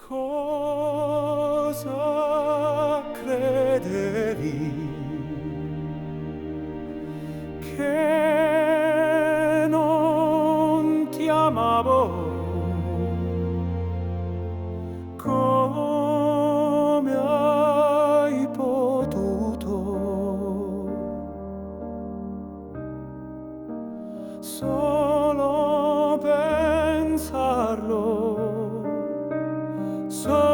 Cosa credevi? Che non ti amavo? Come hai potuto solo pensarlo, solo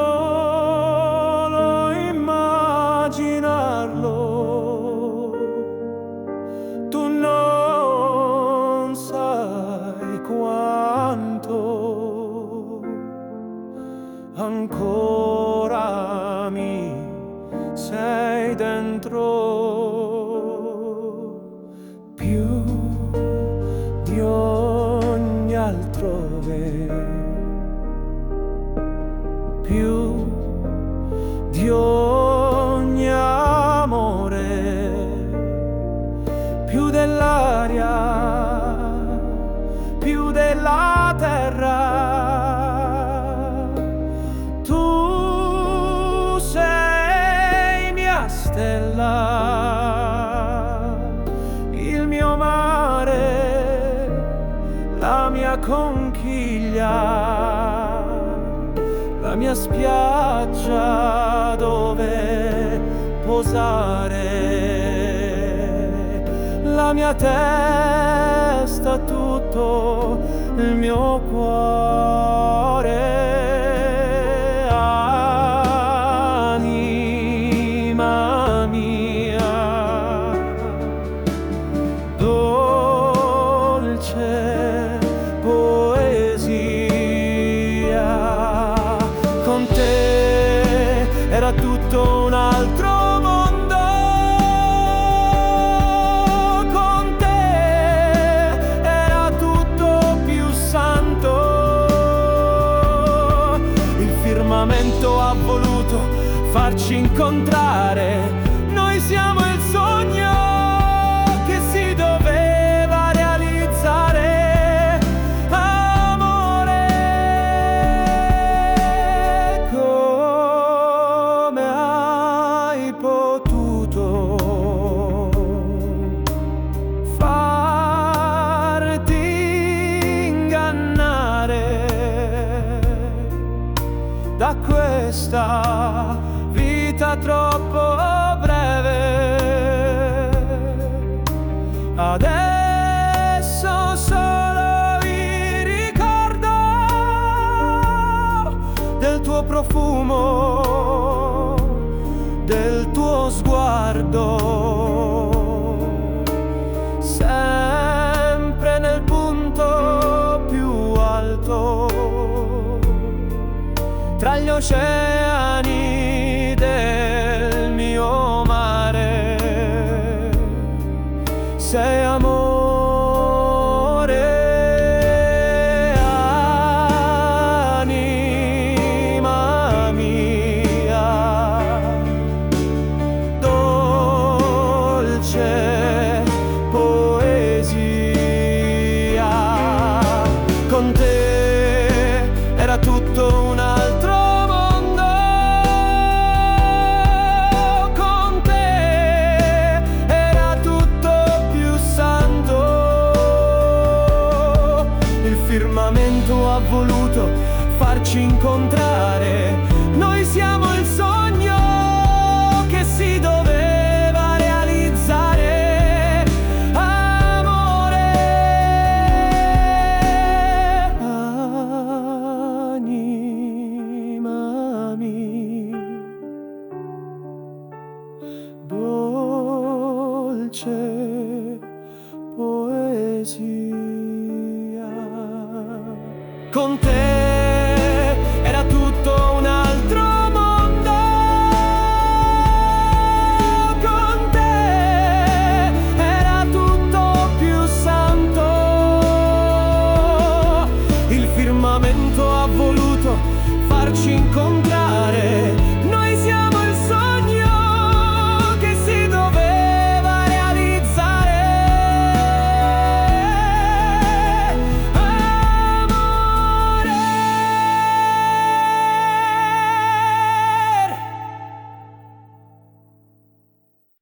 immaginarlo? Tu non sai quanto ancora mi sei dentro, più di ogni altrove, più di ogni amore, più dell'aria, più della terra. Tu sei mia stella, il mio mare, la mia conchiglia, la mia spiaggia dove posare, la mia testa, tutto il mio cuore. Anima mia, dolce poesia, con te era tutto un altro mondo, con te era tutto più santo. Il firmamento ha voluto farci incontrare, noi siamo il sogno che si doveva realizzare. Amore, come hai potuto farti ingannare da questa vita troppo breve? Adesso solo vi ricordo del tuo profumo, del tuo sguardo, sempre nel punto più alto, tra gli oceani del mio mare. Sei amore, anima mia, dolce poesia. Con te era tutto un altro mondo, con te era tutto più santo. Il firmamento ha voluto farci incontrare, noi siamo il sogno che si doveva realizzare. Amore, anima mia, dolce poesia. Con te era tutto un altro mondo, con te era tutto più santo. Il firmamento ha voluto farci incontrare,